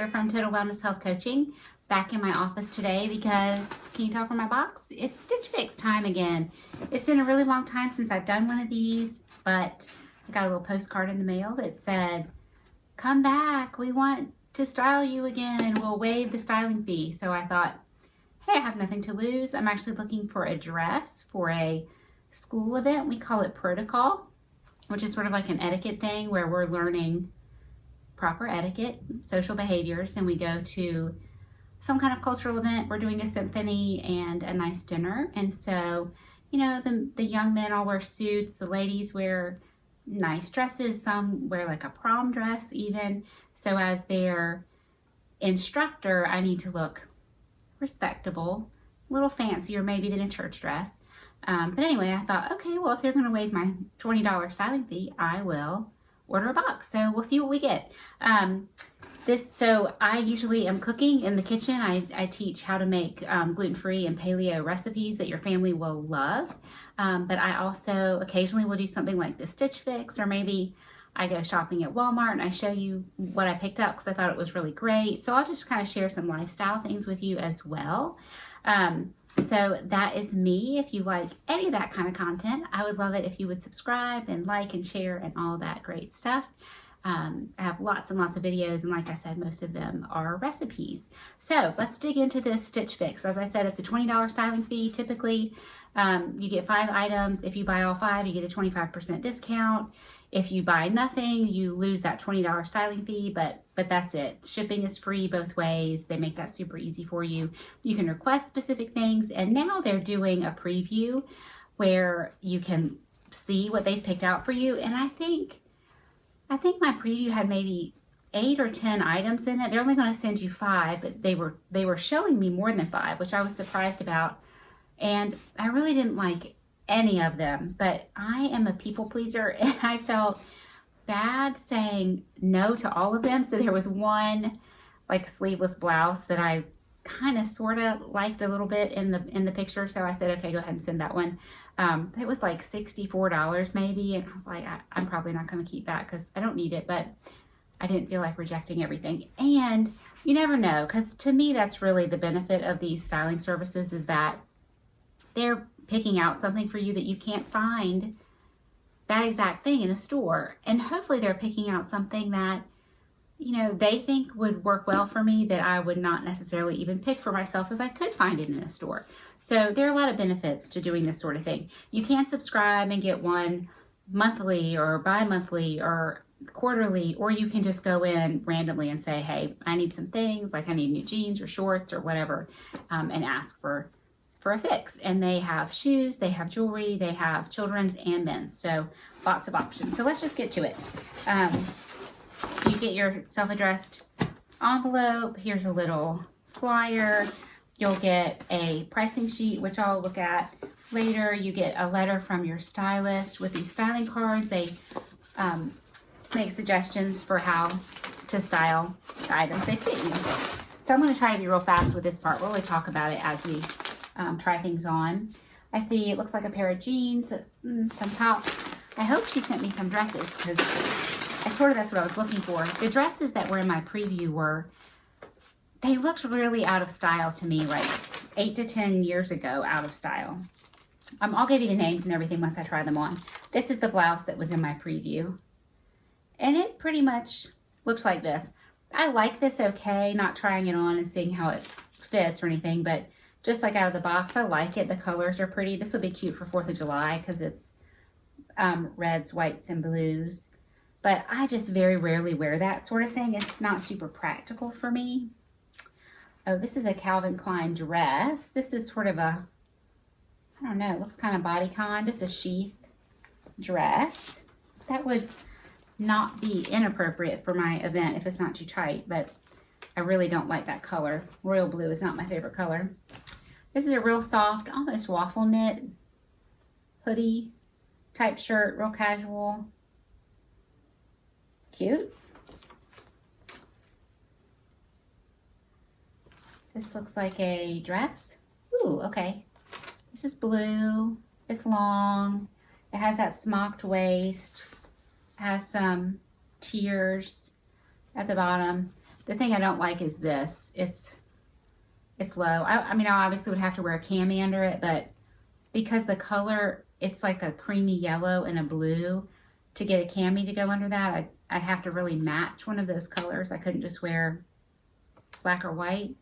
here from Total Wellness Health Coaching, back in my office today because, can you tell from my box? It's Stitch Fix time again. It's been a really long time since I've done one of these, but I got a little postcard in the mail that said, come back, we want to style you again, we'll waive the styling fee. So I thought, hey, I have nothing to lose. I'm actually looking for a dress for a school event. We call it Protocol, which is sort of like an etiquette thing where we're learning proper etiquette, social behaviors, and we go to some kind of cultural event. We're doing a symphony and a nice dinner. And so, you know, the young men all wear suits, the ladies wear nice dresses, some wear like a prom dress even. So as their instructor, I need to look respectable, a little fancier maybe than a church dress. But anyway, I thought, okay, well, if they're going to waive my $20 styling fee, I will order a box. So we'll see what we get. So I usually am cooking in the kitchen. I teach how to make gluten-free and paleo recipes that your family will love. But I also occasionally will do something like the Stitch Fix, or maybe I go shopping at Walmart and I show you what I picked up because I thought it was really great. So I'll just kind of share some lifestyle things with you as well. So that is me. If you like any of that kind of content, I would love it if you would subscribe and like and share and all that great stuff. I have lots and lots of videos, and like I said, most of them are recipes. So let's dig into this Stitch Fix. As I said, it's a $20 styling fee. Typically, you get 5 items. If you buy all 5, you get a 25% discount. If you buy nothing, you lose that $20 styling fee, but that's it. Shipping is free both ways. They make that super easy for you. You can request specific things, and now they're doing a preview where you can see what they've picked out for you. And I think my preview had maybe 8 or 10 items in it. They're only going to send you 5, but they were showing me more than 5, which I was surprised about. And I really didn't like any of them, but I am a people pleaser, and I felt bad saying no to all of them. So there was one like sleeveless blouse that I kind of sort of liked a little bit in the picture. So I said, okay, go ahead and send that one. It was like $64 maybe. And I was like, I'm probably not going to keep that because I don't need it, but I didn't feel like rejecting everything. And you never know, because to me, that's really the benefit of these styling services, is that they're picking out something for you that you can't find that exact thing in a store. And hopefully they're picking out something that, you know, they think would work well for me that I would not necessarily even pick for myself if I could find it in a store. So there are a lot of benefits to doing this sort of thing. You can subscribe and get one monthly or bi-monthly or quarterly, or you can just go in randomly and say, hey, I need some things, like I need new jeans or shorts or whatever, and ask for a fix. And they have shoes, they have jewelry, they have children's and men's. So lots of options. So let's just get to it. So you get your self-addressed envelope. Here's a little flyer. You'll get a pricing sheet, which I'll look at later. You get a letter from your stylist with these styling cards. They make suggestions for how to style the items they sent you. So I'm going to try to be real fast with this part. We'll really talk about it as we try things on. I see it looks like a pair of jeans, some tops. I hope she sent me some dresses, because that's what I was looking for. The dresses that were in my preview they looked really out of style to me, like 8 to 10 years ago, out of style. I'll give you the names and everything once I try them on. This is the blouse that was in my preview, and it pretty much looks like this. I like this okay, not trying it on and seeing how it fits or anything, but just like out of the box, I like it. The colors are pretty. This will be cute for 4th of July because it's reds, whites, and blues. But I just very rarely wear that sort of thing. It's not super practical for me. Oh, this is a Calvin Klein dress. This is sort of a, I don't know, it looks kind of bodycon, just a sheath dress. That would not be inappropriate for my event if it's not too tight, but I really don't like that color. Royal blue is not my favorite color. This is a real soft, almost waffle knit hoodie type shirt, real casual. Cute. This looks like a dress. Ooh, okay. This is blue. It's long. It has that smocked waist. It has some tiers at the bottom. The thing I don't like is this. It's low. I mean, I obviously would have to wear a cami under it, but because the color, it's like a creamy yellow and a blue, to get a cami to go under that, I'd have to really match one of those colors. I couldn't just wear black or white.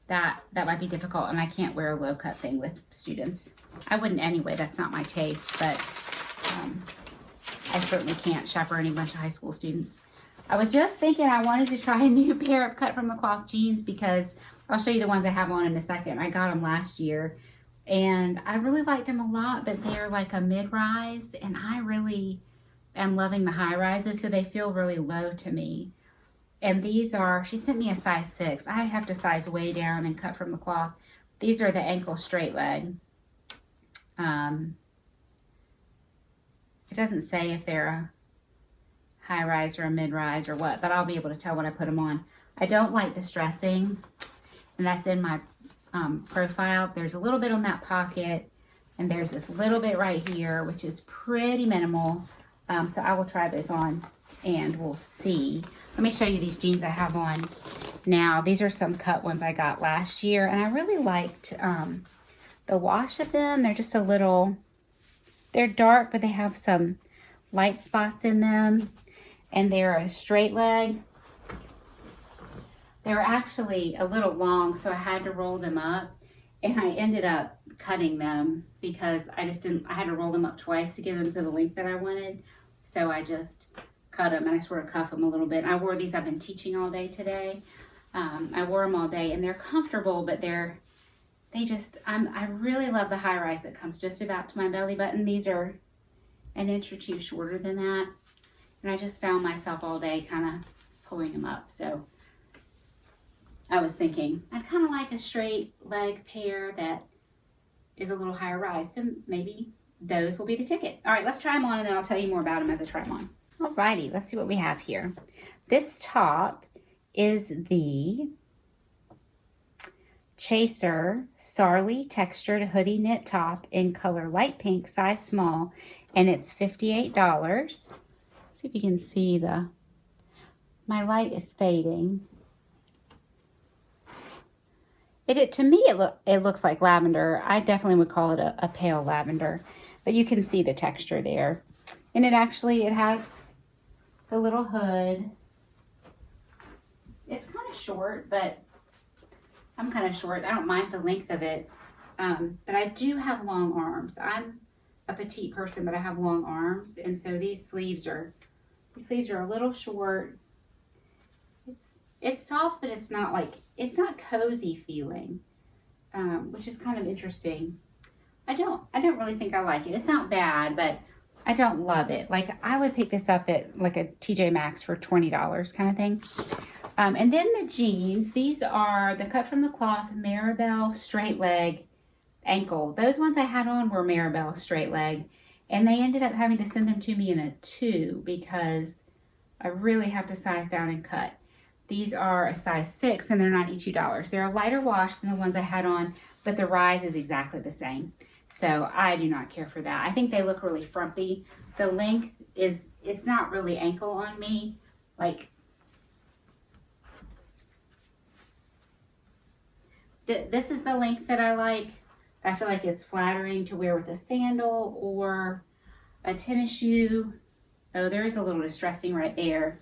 That might be difficult, and I can't wear a low cut thing with students. I wouldn't anyway, that's not my taste, but I certainly can't chaperone a bunch of high school students. I was just thinking I wanted to try a new pair of cut from the cloth jeans, because I'll show you the ones I have on in a second. I got them last year and I really liked them a lot, but they're like a mid-rise, and I really am loving the high rises, so they feel really low to me. And these are, she sent me a size 6. I have to size way down and cut from the cloth. These are the ankle straight leg. It doesn't say if they're a high rise or a mid rise or what, but I'll be able to tell when I put them on. I don't like distressing, and that's in my profile. There's a little bit on that pocket, and there's this little bit right here, which is pretty minimal. So I will try those on and we'll see. Let me show you these jeans I have on now. These are some cut ones I got last year, and I really liked the wash of them. They're just a little, they're dark, but they have some light spots in them, and they're a straight leg. They were actually a little long, so I had to roll them up, and I ended up cutting them because I had to roll them up twice to get them to the length that I wanted. So I just cut them, and I sort of cuff them a little bit. I wore these, I've been teaching all day today. I wore them all day, and they're comfortable, but I really love the high rise that comes just about to my belly button. These are an inch or two shorter than that. And I just found myself all day kind of pulling them up. So I was thinking, I'd kind of like a straight leg pair that is a little higher rise. So maybe those will be the ticket. All right, let's try them on, and then I'll tell you more about them as I try them on. Alrighty, let's see what we have here. This top is the Chaser Sarley textured hoodie knit top in color light pink, size small, and it's $58. See if you can see my light is fading. To me, it looks like lavender. I definitely would call it a pale lavender, but you can see the texture there. And it has the little hood. It's kind of short, but I'm kind of short. I don't mind the length of it, but I do have long arms. I'm a petite person, but I have long arms, and so these sleeves are a little short. It's soft, but it's not cozy feeling, which is kind of interesting. I don't really think I like it. It's not bad, but I don't love it. Like, I would pick this up at like a TJ Maxx for $20 kind of thing. And then the jeans, these are the cut from the cloth Maribel straight leg ankle. Those ones I had on were Maribel straight leg, and they ended up having to send them to me in a 2 because I really have to size down and cut. These are a size 6, and they're $92. They're a lighter wash than the ones I had on, but the rise is exactly the same. So I do not care for that. I think they look really frumpy. The length it's not really ankle on me. Like, this is the length that I like. I feel like it's flattering to wear with a sandal or a tennis shoe. Oh, there is a little distressing right there.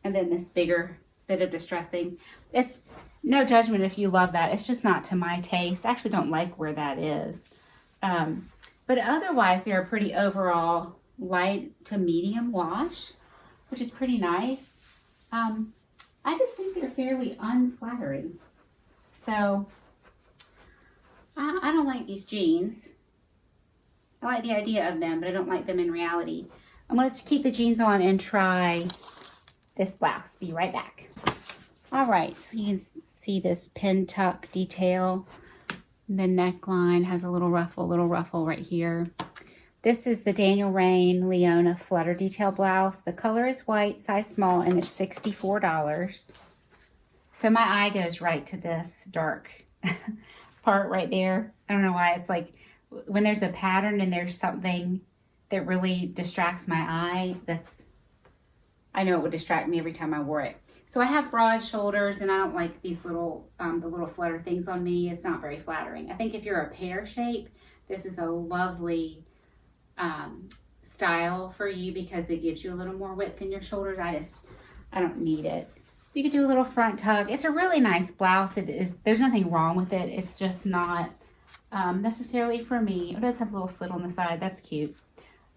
And then this bigger bit of distressing. It's no judgment if you love that. It's just not to my taste. I actually don't like where that is. But otherwise, they're a pretty overall light to medium wash, which is pretty nice. I just think they're fairly unflattering. So I don't like these jeans. I like the idea of them, but I don't like them in reality. I'm going to keep the jeans on and try this blouse. Be right back. All right, so you can see this pin tuck detail. The neckline has a little ruffle right here. This is the Rain Liona flutter detail blouse. The color is white, size small, and it's $64. So my eye goes right to this dark part right there. I don't know why. It's like when there's a pattern and there's something that really distracts my eye, I know it would distract me every time I wore it. So I have broad shoulders and I don't like these little, the little flutter things on me. It's not very flattering. I think if you're a pear shape, this is a lovely style for you because it gives you a little more width in your shoulders. I don't need it. You could do a little front tug. It's a really nice blouse. It is. There's nothing wrong with it. It's just not necessarily for me. It does have a little slit on the side. That's cute.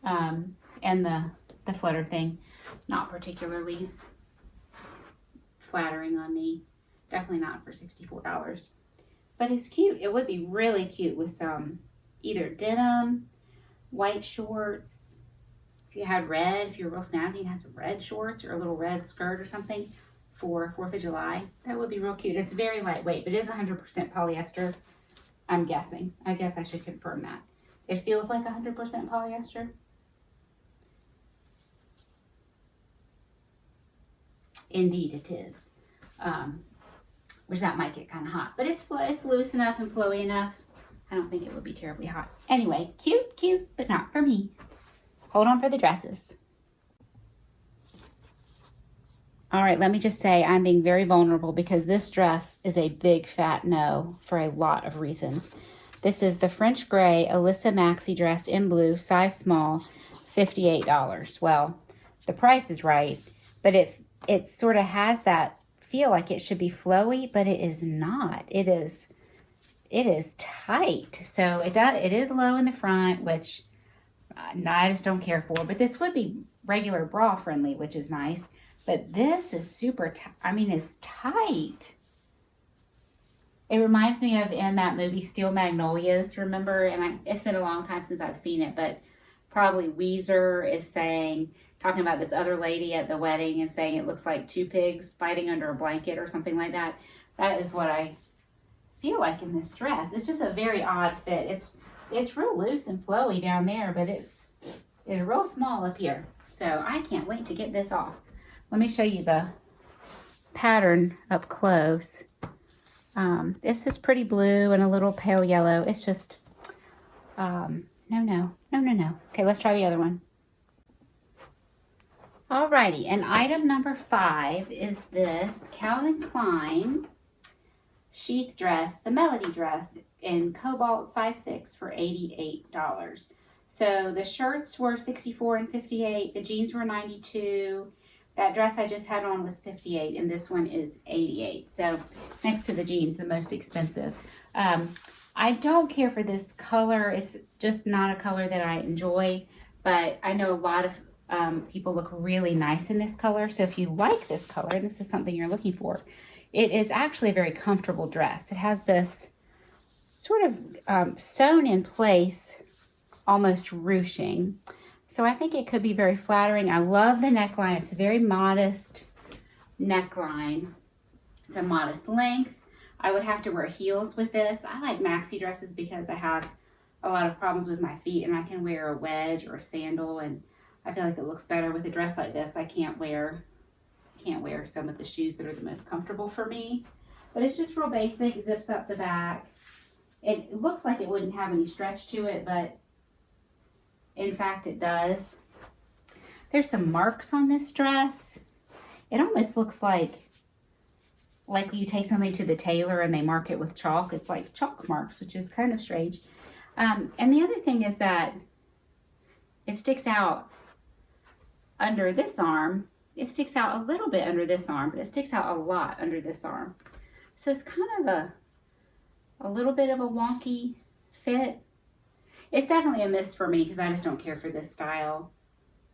And the flutter thing, not particularly flattering on me. Definitely not for $64. But it's cute. It would be really cute with some either denim, white shorts. If you had red, if you're real snazzy and had some red shorts or a little red skirt or something for 4th of July, that would be real cute. It's very lightweight, but it is 100% polyester, I'm guessing. I guess I should confirm that. It feels like 100% polyester. Indeed it is. Which that might get kind of hot, but it's loose enough and flowy enough. I don't think it would be terribly hot. Anyway, cute, but not for me. Hold on for the dresses. All right, let me just say I'm being very vulnerable because this dress is a big fat no for a lot of reasons. This is the French Grey Alyssa maxi dress in blue, size small, $58. Well, the price is right, but it sort of has that feel like it should be flowy, but it is not. It is tight. So it is low in the front, which I just don't care for, but this would be regular bra friendly, which is nice. But this is super, it's tight. It reminds me of in that movie Steel Magnolias, remember? And it's been a long time since I've seen it, but probably Weezer is talking about this other lady at the wedding and saying it looks like two pigs fighting under a blanket or something like that. That is what I feel like in this dress. It's just a very odd fit. It's real loose and flowy down there, but it's real small up here. So I can't wait to get this off. Let me show you the pattern up close. This is pretty blue and a little pale yellow. It's just, no. Okay, let's try the other one. Alrighty, and item number 5 is this Calvin Klein sheath dress, the Melodie dress in Cobalt size 6 for $88. So the shirts were $64 and $58. The jeans were $92. That dress I just had on was $58, and this one is $88. So next to the jeans, the most expensive. I don't care for this color. It's just not a color that I enjoy, but I know a lot of people look really nice in this color. So if you like this color, and this is something you're looking for, it is actually a very comfortable dress. It has this sort of sewn in place, almost ruching. So I think it could be very flattering. I love the neckline. It's a very modest neckline. It's a modest length. I would have to wear heels with this. I like maxi dresses because I have a lot of problems with my feet and I can wear a wedge or a sandal, and I feel like it looks better with a dress like this. I can't wear some of the shoes that are the most comfortable for me. But it's just real basic. It zips up the back. It looks like it wouldn't have any stretch to it, but in fact it does. There's some marks on this dress. It almost looks like you take something to the tailor and they mark it with chalk. It's like chalk marks, which is kind of strange. And the other thing is that it sticks out under this arm. It sticks out a little bit under this arm, but it sticks out a lot under this arm. So it's kind of a little bit of a wonky fit. It's definitely a miss for me because I just don't care for this style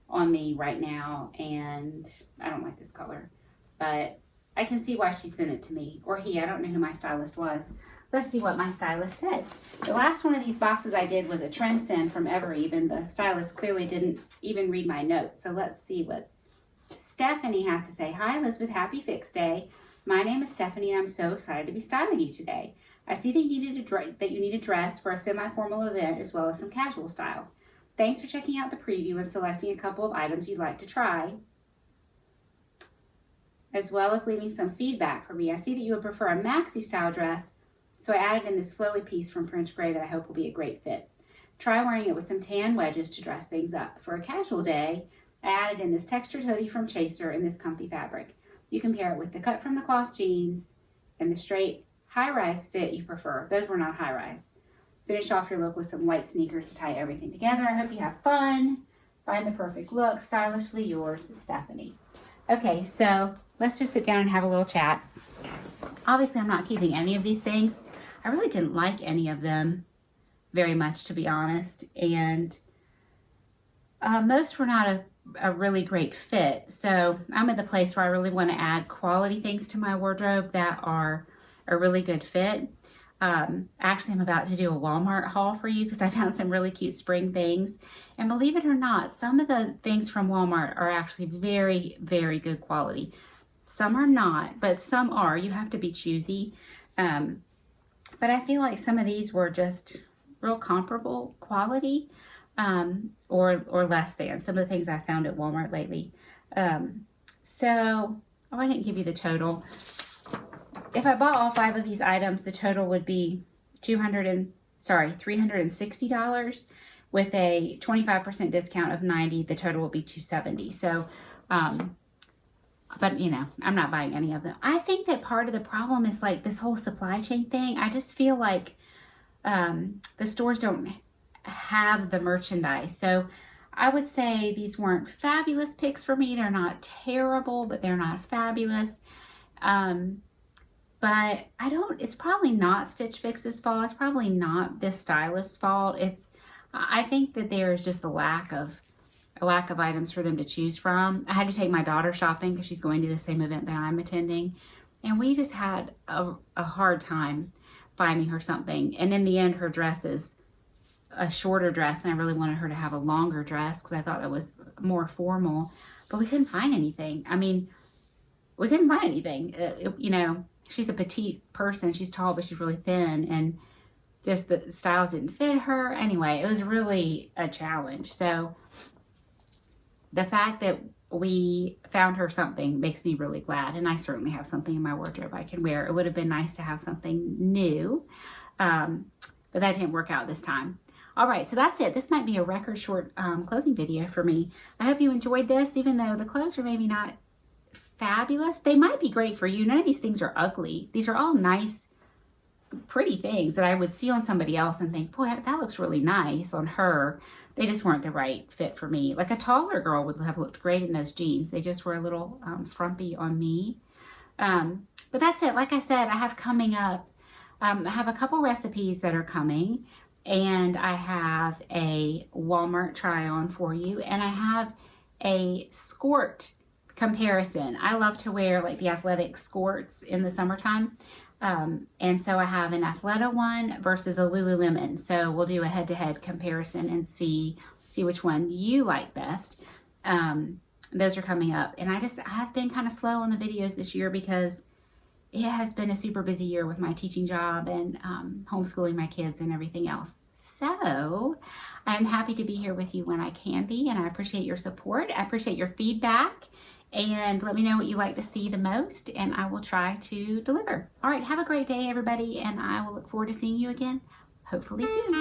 on me right now, and I don't like this color. But I can see why she sent it to me, or he. I don't know who my stylist was. Let's see what my stylist said. The last one of these boxes I did was a trend send from Evereve, and the stylist clearly didn't even read my notes. So let's see what Stephanie has to say. Hi, Elizabeth. Happy Fix Day. My name is Stephanie, and I'm so excited to be styling you today. I see that you need a dress for a semi-formal event as well as some casual styles. Thanks for checking out the preview and selecting a couple of items you'd like to try, as well as leaving some feedback for me. I see that you would prefer a maxi style dress, so I added in this flowy piece from French Grey that I hope will be a great fit. Try wearing it with some tan wedges to dress things up. For a casual day, I added in this textured hoodie from Chaser in this comfy fabric. you can pair it with the cut from the cloth jeans and the straight high-rise fit you prefer. Those were not high-rise. Finish off your look with some white sneakers to tie everything together. I hope you have fun. Find the perfect look. Stylishly yours, Stephanie. Okay, so let's just sit down and have a little chat. Obviously, I'm not keeping any of these things. I really didn't like any of them very much, to be honest. And most were not a really great fit. So I'm at the place where I really want to add quality things to my wardrobe that are a really good fit. Actually, I'm about to do a Walmart haul for you because I found some really cute spring things. And believe it or not, some of the things from Walmart are actually very, very good quality. Some are not, but some are. You have to be choosy. But I feel like some of these were just real comparable quality, or less than some of the things I found at Walmart lately. So, I didn't give you the total. If I bought all 5 of these items, the total would be $360 with a 25% discount of $90. The total will be $270. So, but you know, I'm not buying any of them. I think that part of the problem is like this whole supply chain thing. I just feel like the stores don't have the merchandise. So I would say these weren't fabulous picks for me. They're not terrible, but they're not fabulous. But it's probably not Stitch Fix's fault. It's probably not this stylist's fault. I think that there is just a lack of items for them to choose from. I had to take my daughter shopping because she's going to the same event that I'm attending. And we just had a hard time finding her something. And in the end, her dress is a shorter dress. And I really wanted her to have a longer dress because I thought that was more formal. But we couldn't find anything. I mean, we couldn't find anything. You know, she's a petite person. She's tall, but she's really thin. And just the styles didn't fit her. Anyway, it was really a challenge. So the fact that we found her something makes me really glad. And I certainly have something in my wardrobe I can wear. It would have been nice to have something new. But that didn't work out this time. All right, so that's it. This might be a record short clothing video for me. I hope you enjoyed this, even though the clothes are maybe not fabulous. They might be great for you. None of these things are ugly. These are all nice, pretty things that I would see on somebody else and think, boy, that looks really nice on her. They just weren't the right fit for me. Like a taller girl would have looked great in those jeans. They just were a little frumpy on me. But that's it. Like I said, I have coming up, I have a couple recipes that are coming, and I have a Walmart try on for you, and I have a skirt comparison. I love to wear like the athletic skirts in the summertime. And so I have an Athleta one versus a Lululemon. So we'll do a head-to-head comparison and see which one you like best. Those are coming up. And I have been kind of slow on the videos this year because it has been a super busy year with my teaching job and homeschooling my kids and everything else. So I'm happy to be here with you when I can be, and I appreciate your support. I appreciate your feedback. And let me know what you like to see the most, and I will try to deliver. All right, have a great day, everybody, and I will look forward to seeing you again, hopefully soon.